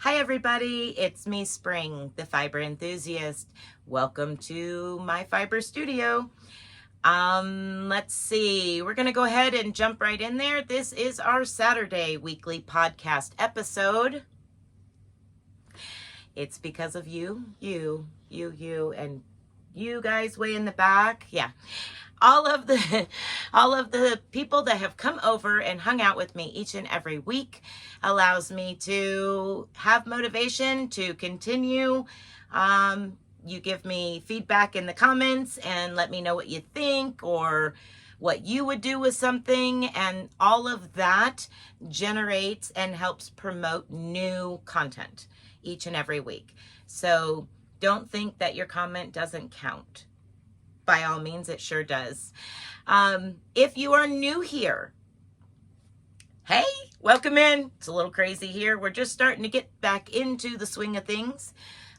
Hi everybody, it's me Spring, the fiber enthusiast. Welcome to my fiber studio. Let's see, we're gonna go ahead and jump right in there. This is our Saturday weekly podcast episode. It's because of you, and you guys way in the back. Yeah. All of the people that have come over and hung out with me each and every week allows me to have motivation to continue. You give me feedback in the comments and let me know what you think or what you would do with something, and all of that generates and helps promote new content each and every week. So don't think that your comment doesn't count. By all means, it sure does. If you are new here, hey, welcome in. It's a little crazy here. We're just starting to get back into the swing of things.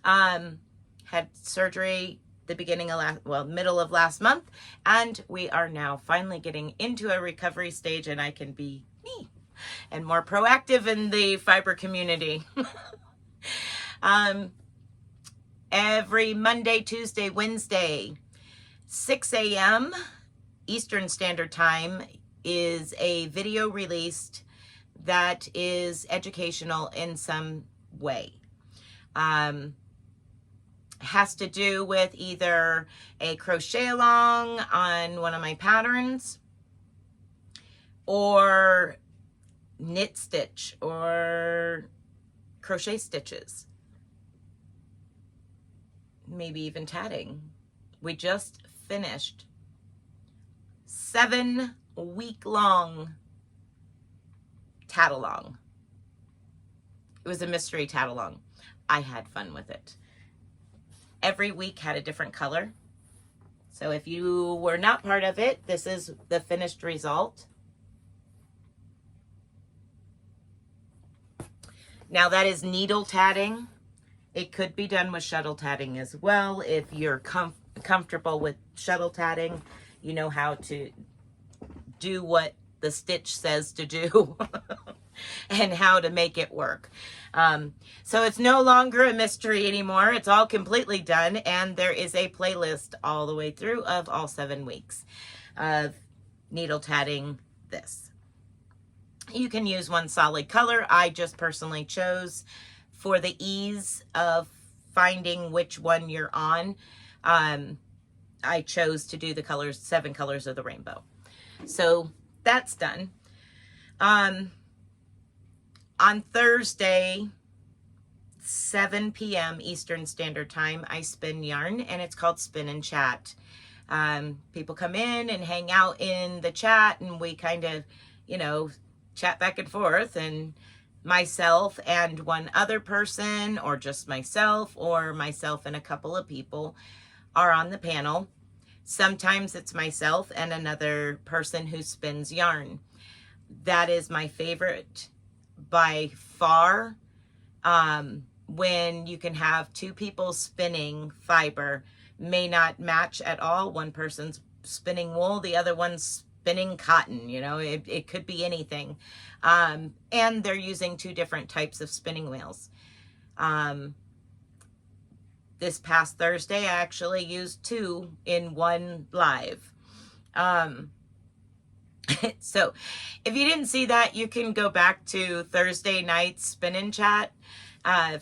Had surgery the beginning of middle of last month, and we are now finally getting into a recovery stage, and I can be me and more proactive in the fiber community. Every Monday, Tuesday, Wednesday, 6 a.m. Eastern Standard Time is a video released that is educational in some way. Has to do with either a crochet along on one of my patterns, or knit stitch, or crochet stitches, maybe even tatting. We just finished 7-week-long tat-along. It was a mystery tat-along. I had fun with it. Every week had a different color. So if you were not part of it, this is the finished result. Now that is needle tatting. It could be done with shuttle tatting as well. If you're comfortable with shuttle tatting, you know how to do what the stitch says to do and how to make it work. So it's no longer a mystery anymore. It's all completely done, and there is a playlist all the way through of all 7 weeks of needle tatting this. You can use one solid color. I just personally chose, for the ease of finding which one you're on, I chose to do the colors, 7 colors of the rainbow. So that's done. On Thursday, 7 p.m. Eastern Standard Time, I spin yarn, and it's called Spin and Chat. People come in and hang out in the chat, and we kind of, chat back and forth, and myself and one other person, or just myself, or myself and a couple of people are on the panel. Sometimes it's myself and another person who spins yarn. That is my favorite by far. When you can have 2 people spinning fiber, may not match at all. One person's spinning wool, the other one's spinning cotton. It could be anything. And they're using 2 different types of spinning wheels. This past Thursday, I actually used 2 in one live. So if you didn't see that, you can go back to Thursday night's spin and chat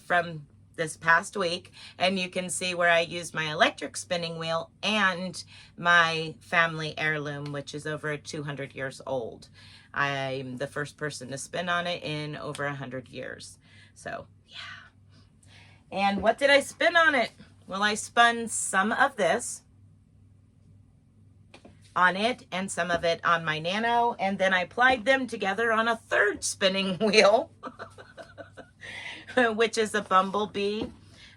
from this past week, and you can see where I used my electric spinning wheel and my family heirloom, which is over 200 years old. I'm the first person to spin on it in over 100 years. So yeah. And what did I spin on it? Well, I spun some of this on it and some of it on my Nano, and then I plied them together on a third spinning wheel, which is a bumblebee.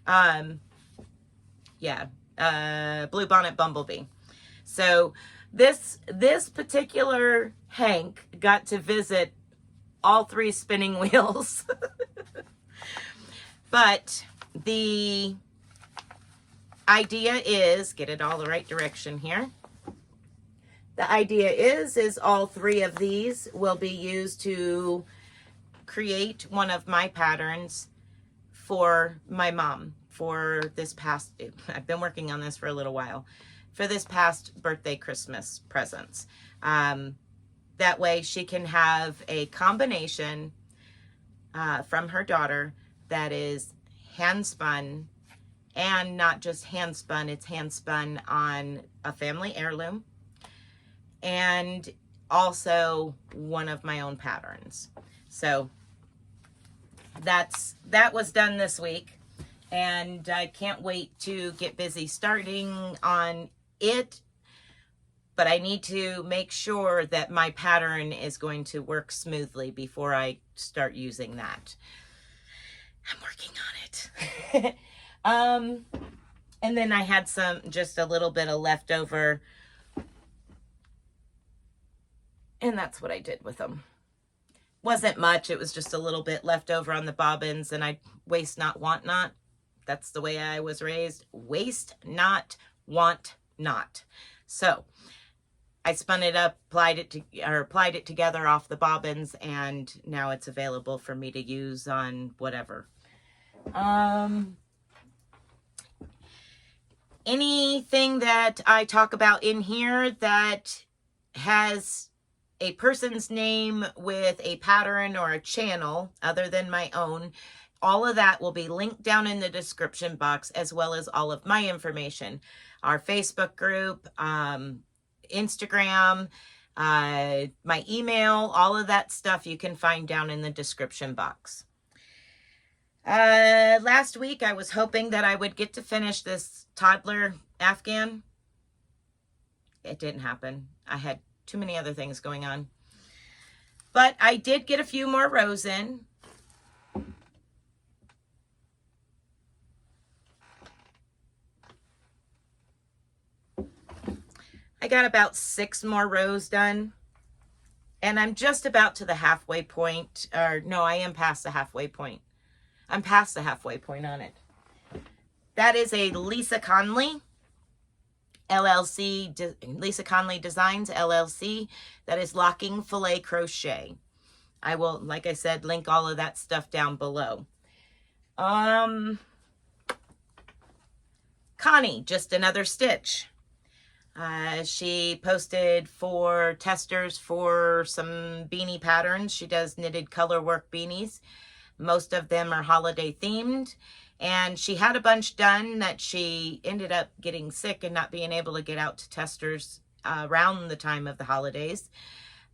Bluebonnet bumblebee. So this particular Hank got to visit all 3 spinning wheels. But the idea is, get it all the right direction here. The idea is all 3 of these will be used to create one of my patterns for my mom for this past, I've been working on this for a little while, for this past birthday, Christmas presents. That way she can have a combination from her daughter that is hand spun, and not just hand spun, it's hand spun on a family heirloom, and also one of my own patterns. So that was done this week, and I can't wait to get busy starting on it. But I need to make sure that my pattern is going to work smoothly before I start using that. I'm working on it. And then I had just a little bit of leftover, and that's what I did with them. Wasn't much. It was just a little bit left over on the bobbins, and I waste not, want not. That's the way I was raised. Waste not, want not. So I spun it up, applied it together off the bobbins, and now it's available for me to use on whatever. Anything that I talk about in here that has a person's name with a pattern or a channel other than my own, all of that will be linked down in the description box, as well as all of my information. Our Facebook group, Instagram, my email, all of that stuff you can find down in the description box. Last week I was hoping that I would get to finish this toddler Afghan. It didn't happen. I had too many other things going on. But I did get a few more rows in. I got about 6 more rows done, and I'm just about to the halfway point, or no, I am past the halfway point. I'm past the halfway point on it. That is a Lissa Conley, LLC, Lissa Conley Designs, LLC. That is locking filet crochet. I will, like I said, link all of that stuff down below. Connie, just another stitch. She posted for testers for some beanie patterns. She does knitted color work beanies. Most of them are holiday themed. And she had a bunch done that she ended up getting sick and not being able to get out to testers around the time of the holidays.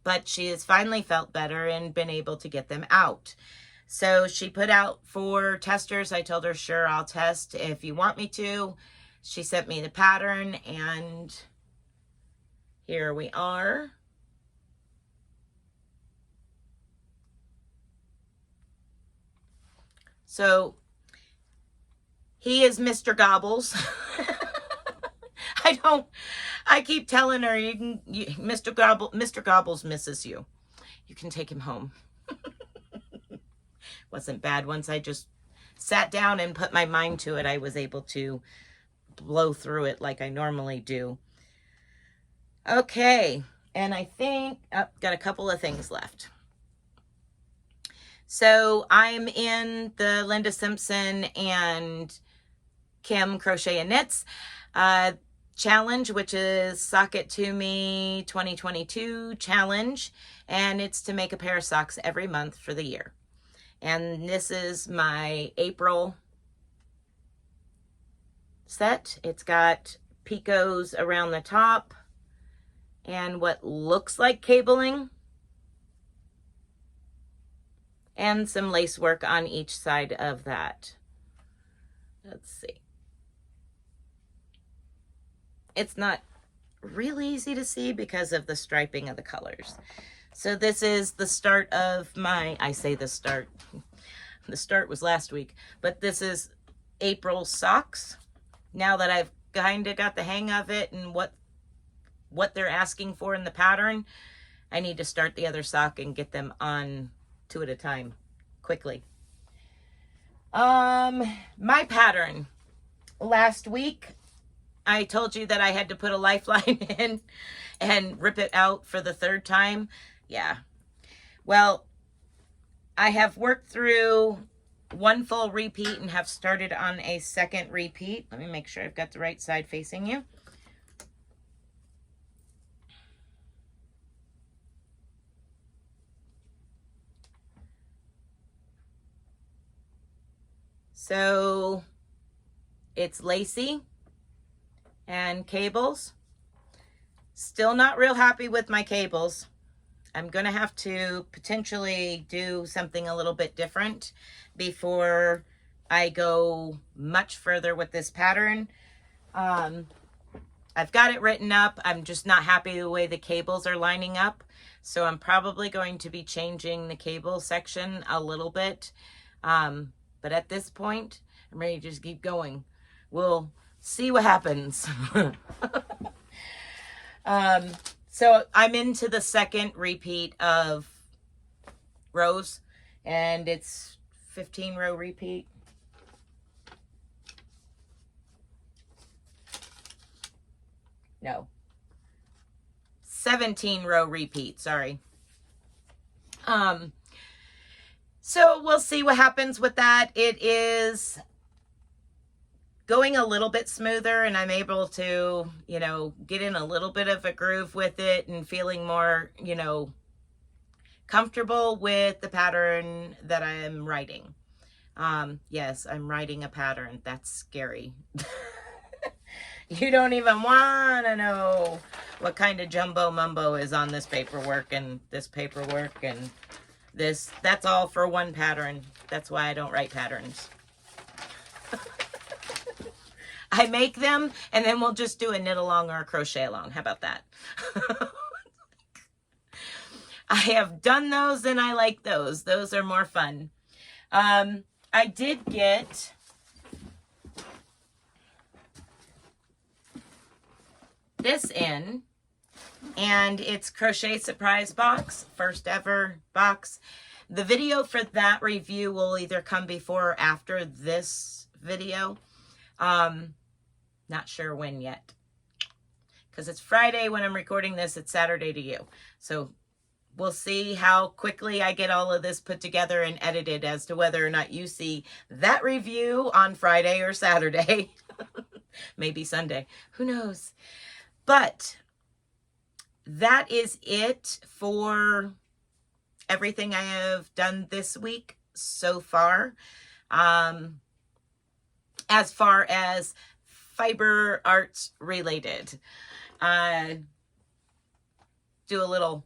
But she has finally felt better and been able to get them out. So she put out for testers. I told her, sure, I'll test if you want me to. She sent me the pattern, and here we are. So he is Mr. Gobbles. I keep telling her, Mr. Gobbles misses you. You can take him home. Wasn't bad. Once I just sat down and put my mind to it, I was able to blow through it like I normally do. Okay, and I think got a couple of things left. So I'm in the Linda Simpson and Kim Crochet&Knits challenge, which is Sock It To Me 2022 challenge, and it's to make a pair of socks every month for the year. And this is my April set. It's got picots around the top and what looks like cabling, and some lace work on each side of that. Let's see. It's not really easy to see because of the striping of the colors. So this is the start of my, I say the start was last week, but this is April socks. Now that I've kind of got the hang of it and what they're asking for in the pattern, I need to start the other sock and get them on 2 at a time quickly. My pattern last week, I told you that I had to put a lifeline in and rip it out for the 3rd time. Yeah. Well, I have worked through one full repeat and have started on a second repeat. Let me make sure I've got the right side facing you. So it's lacy and cables. Still not real happy with my cables. I'm going to have to potentially do something a little bit different before I go much further with this pattern. I've got it written up. I'm just not happy the way the cables are lining up. So I'm probably going to be changing the cable section a little bit. But at this point, I'm ready to just keep going. We'll see what happens. So I'm into the second repeat of rows, and it's 15 row repeat. No, 17 row repeat, sorry. So we'll see what happens with that. It is going a little bit smoother, and I'm able to, you know, get in a little bit of a groove with it and feeling more, you know, comfortable with the pattern that I am writing. Yes, I'm writing a pattern. That's scary. You don't even want to know what kind of jumbo mumbo is on this paperwork and this paperwork and this. That's all for one pattern. That's why I don't write patterns. I make them, and then we'll just do a knit along or a crochet along. How about that? I have done those, and I like those. Those are more fun. I did get this in, and it's Crochet Surprise Box, first ever box. The video for that review will either come before or after this video. Not sure when yet, because it's Friday when I'm recording this. It's Saturday to you. So we'll see how quickly I get all of this put together and edited as to whether or not you see that review on Friday or Saturday. Maybe Sunday. Who knows? But that is it for everything I have done this week so far. As far as fiber arts related, do a little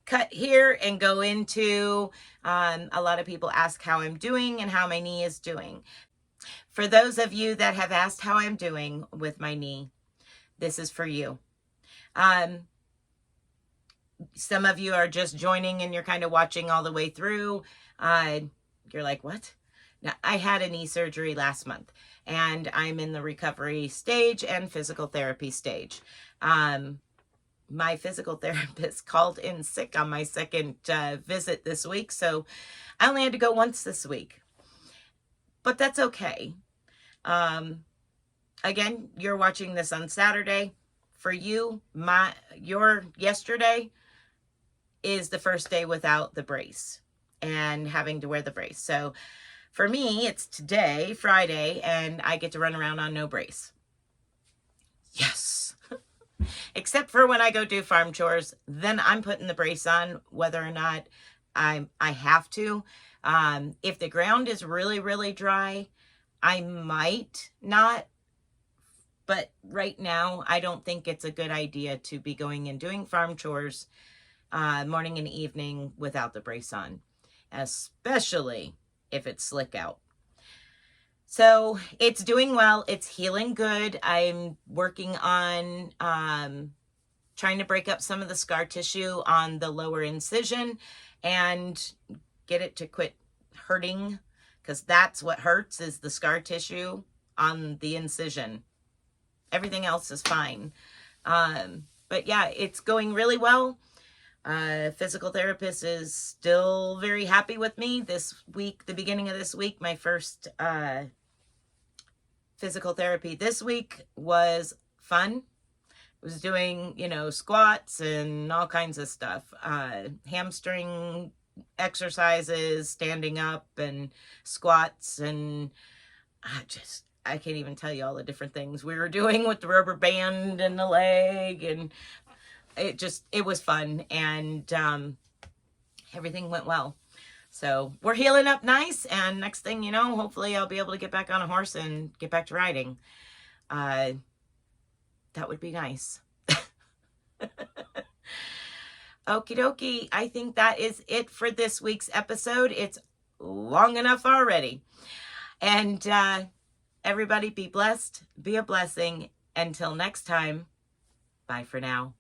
cut here and go into, a lot of people ask how I'm doing and how my knee is doing. For those of you that have asked how I'm doing with my knee, this is for you. Some of you are just joining and you're kind of watching all the way through. You're like, what? Now, I had a knee surgery last month, and I'm in the recovery stage and physical therapy stage. My physical therapist called in sick on my second visit this week, so I only had to go once this week. But that's okay. Again, you're watching this on Saturday. For you, your yesterday is the first day without the brace and having to wear the brace. So for me, it's today, Friday, and I get to run around on no brace. Yes. Except for when I go do farm chores, then I'm putting the brace on whether or not I have to. If the ground is really, really dry, I might not. But right now, I don't think it's a good idea to be going and doing farm chores morning and evening without the brace on, especially if it's slick out. So it's doing well. It's healing good. I'm working on trying to break up some of the scar tissue on the lower incision and get it to quit hurting, because that's what hurts, is the scar tissue on the incision. Everything else is fine. But yeah, it's going really well. Physical therapist is still very happy with me. This week, the beginning of this week, my first physical therapy this week was fun. Was doing, you know, squats and all kinds of stuff. Hamstring exercises, standing up and squats, and I can't even tell you all the different things we were doing with the rubber band and the leg, and it was fun, and everything went well. So we're healing up nice, and next thing you know, hopefully I'll be able to get back on a horse and get back to riding. That would be nice. Okie dokie. I think that is it for this week's episode. It's long enough already. And everybody be blessed, be a blessing. Until next time, bye for now.